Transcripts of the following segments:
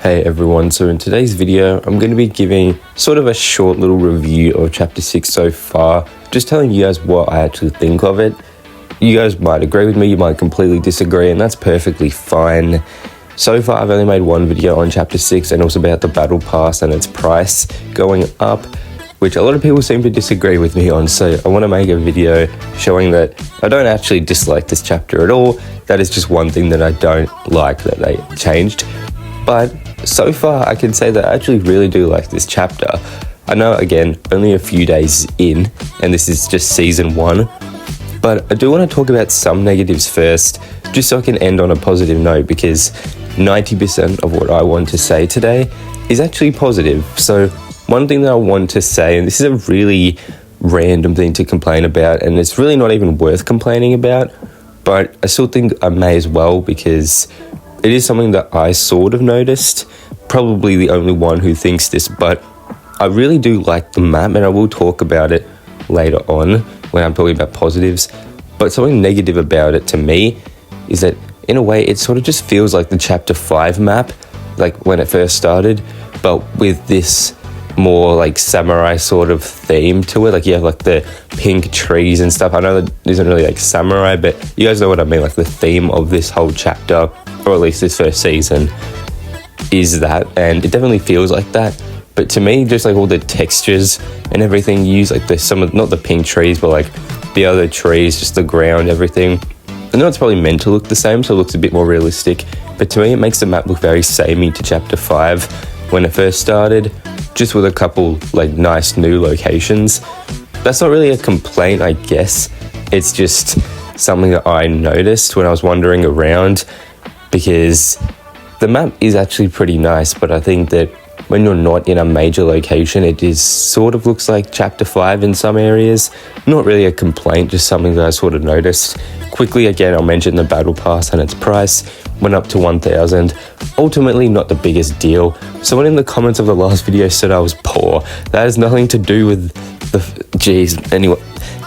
Hey everyone, so in today's video I'm going to be giving sort of a short little review of chapter 6 so far, just telling you guys what I actually think of it. You guys might agree with me, you might completely disagree, and that's perfectly fine. So far I've only made one video on chapter 6 and also about the battle pass and its price going up, which a lot of people seem to disagree with me on, so I want to make a video showing that I don't actually dislike this chapter at all. That is just one thing that I don't like that they changed. But so far, I can say that I actually really do like this chapter. I know, again, only a few days in, and this is just season 1, but I do want to talk about some negatives first, just so I can end on a positive note, because 90% of what I want to say today is actually positive. So one thing that I want to say, and this is a really random thing to complain about, and it's really not even worth complaining about, but I still think I may as well, because it is something that I sort of noticed, probably the only one who thinks this, but I really do like the map, and I will talk about it later on when I'm talking about positives. But something negative about it to me is that in a way it sort of just feels like the chapter 5 map, like when it first started, but with this more like samurai sort of theme to it. Like you have like the pink trees and stuff. I know that isn't really like samurai, but you guys know what I mean. Like the theme of this whole chapter, or at least this first season, is that, and it definitely feels like that. But to me, just like all the textures and everything used, like there's some of, not the pink trees, but like the other trees, just the ground, everything. I know it's probably meant to look the same, so it looks a bit more realistic, but to me it makes the map look very samey to chapter 5 when it first started, just with a couple like nice new locations. That's not really a complaint, I guess. It's just something that I noticed when I was wandering around, because the map is actually pretty nice, but I think that when you're not in a major location, it is sort of looks like chapter 5 in some areas. Not really a complaint, just something that I sort of noticed. Quickly, again, I'll mention the battle pass and its price went up to 1,000. Ultimately, not the biggest deal. Someone in the comments of the last video said I was poor. That has nothing to do with the... Jeez,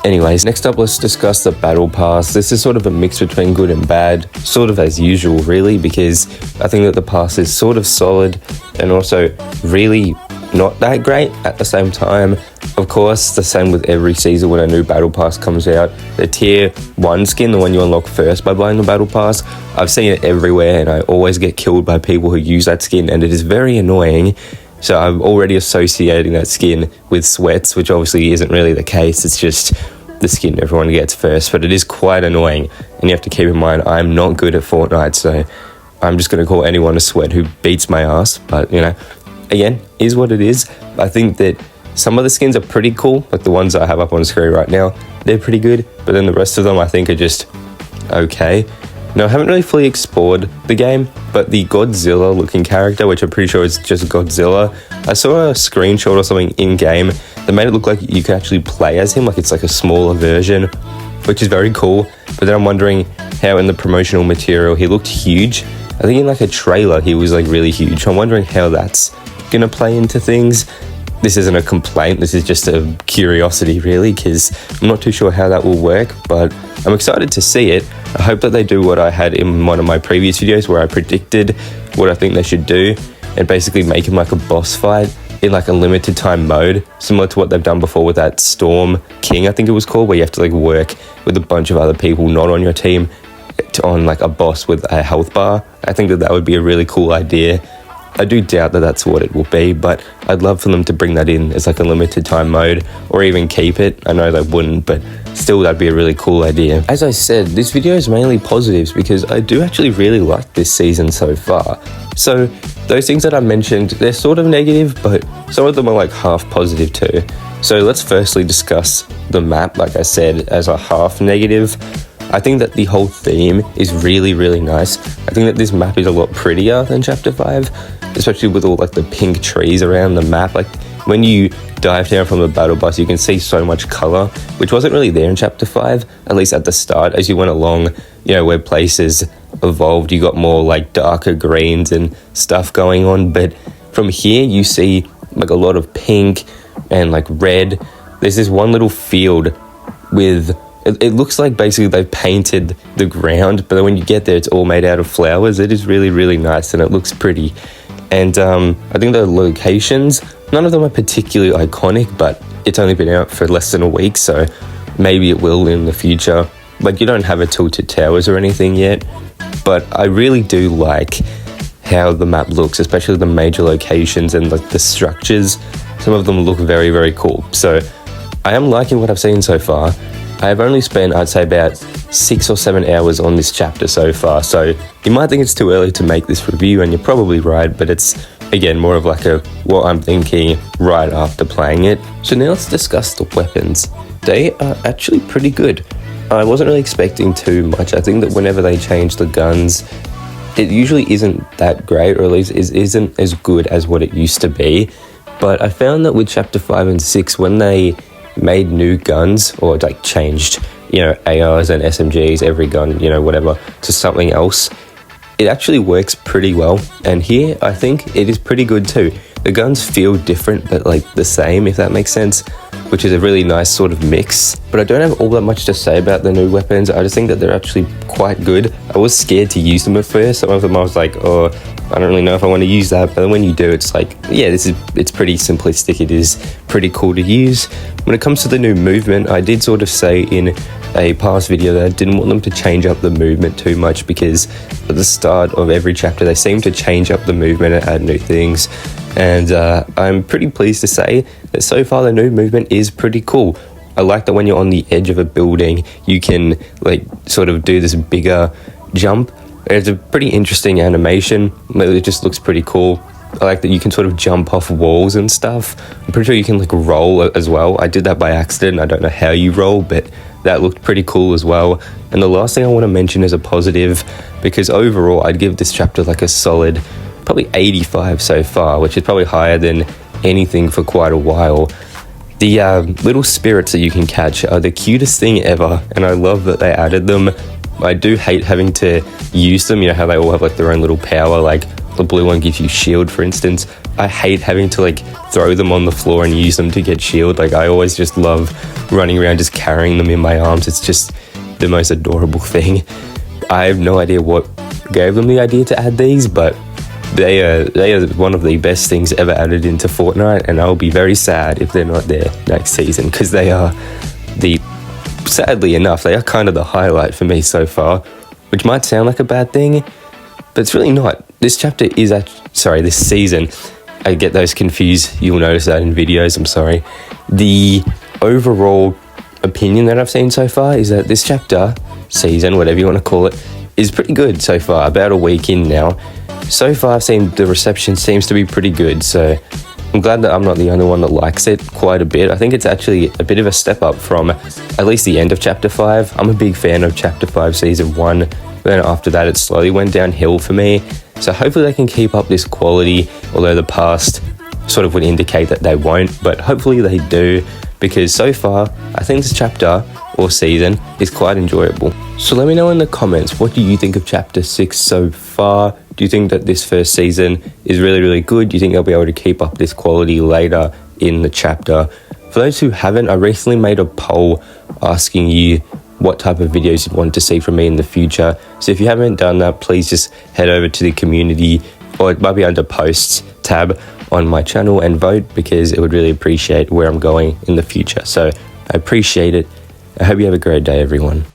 Anyways, next up, let's discuss the battle pass. This is sort of a mix between good and bad, sort of as usual, really, because I think that the pass is sort of solid and also really not that great at the same time. Of course, the same with every season when a new battle pass comes out. The tier 1 skin, the one you unlock first by buying the battle pass, I've seen it everywhere and I always get killed by people who use that skin, and it is very annoying. So I'm already associating that skin with sweats, which obviously isn't really the case. It's just the skin everyone gets first, but it is quite annoying. And you have to keep in mind, I'm not good at Fortnite, so I'm just going to call anyone a sweat who beats my ass. But, you know, again, is what it is. I think that some of the skins are pretty cool, like the ones that I have up on screen right now. They're pretty good, but then the rest of them I think are just okay. Now, I haven't really fully explored the game, but the Godzilla looking character, which I'm pretty sure is just Godzilla, I saw a screenshot or something in-game that made it look like you could actually play as him, like it's like a smaller version, which is very cool. But then I'm wondering how in the promotional material he looked huge. I think in like a trailer he was like really huge. I'm wondering how that's gonna play into things. This isn't a complaint, this is just a curiosity really, because I'm not too sure how that will work, but I'm excited to see it. I hope that they do what I had in one of my previous videos where I predicted what I think they should do, and basically make him like a boss fight in like a limited time mode, similar to what they've done before with that Storm King, I think it was called, where you have to like work with a bunch of other people not on your team on like a boss with a health bar. I think that that would be a really cool idea. I do doubt that that's what it will be, but I'd love for them to bring that in as like a limited time mode, or even keep it. I know they wouldn't, but still that'd be a really cool idea. As I said, this video is mainly positives because I do actually really like this season so far. So those things that I mentioned, they're sort of negative, but some of them are like half positive too. So let's firstly discuss the map, like I said, as a half negative. I think that the whole theme is really, really nice. I think that this map is a lot prettier than chapter 5, especially with all like the pink trees around the map. Like when you dive down from the battle bus, you can see so much color, which wasn't really there in chapter 5, at least at the start. As you went along, you know, where places evolved, you got more like darker greens and stuff going on. But from here, you see like a lot of pink and like red. There's this one little field with... It looks like basically they've painted the ground, but then when you get there, it's all made out of flowers. It is really, really nice, and it looks pretty. And I think the locations, none of them are particularly iconic, but it's only been out for less than a week, so maybe it will in the future. Like, you don't have a Tilted Towers or anything yet, but I really do like how the map looks, especially the major locations and like the structures. Some of them look very, very cool. So I am liking what I've seen so far. I have only spent, I'd say, about 6 or 7 hours on this chapter so far. So you might think it's too early to make this review, and you're probably right, but it's, again, more of like a what I'm thinking right after playing it. So now let's discuss the weapons. They are actually pretty good. I wasn't really expecting too much. I think that whenever they change the guns, it usually isn't that great, or at least isn't as good as what it used to be. But I found that with chapter 5 and 6, when they made new guns, or like changed, you know, ARs and SMGs, every gun, you know, whatever, to something else, it actually works pretty well. And here, I think it is pretty good too. The guns feel different, but like the same, if that makes sense, which is a really nice sort of mix. But I don't have all that much to say about the new weapons. I just think that they're actually quite good. I was scared to use them at first. Some of them I was like, oh, I don't really know if I want to use that. But then when you do, it's like, yeah, it's pretty simplistic. It is pretty cool to use. When it comes to the new movement, I did sort of say in a past video that I didn't want them to change up the movement too much, because at the start of every chapter, they seem to change up the movement and add new things. And I'm pretty pleased to say that so far the new movement is pretty cool. I like that when you're on the edge of a building, you can like sort of do this bigger jump. It's a pretty interesting animation. It just looks pretty cool. I like that you can sort of jump off walls and stuff. I'm pretty sure you can like roll as well. I did that by accident. I don't know how you roll, but that looked pretty cool as well. And the last thing I want to mention is a positive, because overall I'd give this chapter like a solid probably 85 so far, which is probably higher than anything for quite a while. The little spirits that you can catch are the cutest thing ever, and I love that they added them. I do hate having to use them, you know how they all have like their own little power, like the blue one gives you shield, for instance. I hate having to like throw them on the floor and use them to get shield. Like, I always just love running around just carrying them in my arms. It's just the most adorable thing. I have no idea what gave them the idea to add these, but they are one of the best things ever added into Fortnite, and I'll be very sad if they're not there next season, because they are sadly enough, they are kind of the highlight for me so far, which might sound like a bad thing, but it's really not. This chapter is this season, I get those confused, you'll notice that in videos, I'm sorry. The overall opinion that I've seen so far is that this chapter, season, whatever you want to call it, is pretty good so far, about a week in now. So far I've seen the reception seems to be pretty good, so I'm glad that I'm not the only one that likes it quite a bit. I think it's actually a bit of a step up from at least the end of chapter 5. I'm a big fan of chapter 5 season 1, then after that it slowly went downhill for me. So hopefully they can keep up this quality, although the past sort of would indicate that they won't, but hopefully they do, because so far I think this chapter or season is quite enjoyable. So let me know in the comments, what do you think of chapter 6 so far? Do you think that this first season is really, really good? Do you think they'll be able to keep up this quality later in the chapter? For those who haven't, I recently made a poll asking you what type of videos you'd want to see from me in the future. So if you haven't done that, please just head over to the community, or it might be under posts tab on my channel, and vote, because it would really appreciate where I'm going in the future. So I appreciate it. I hope you have a great day, everyone.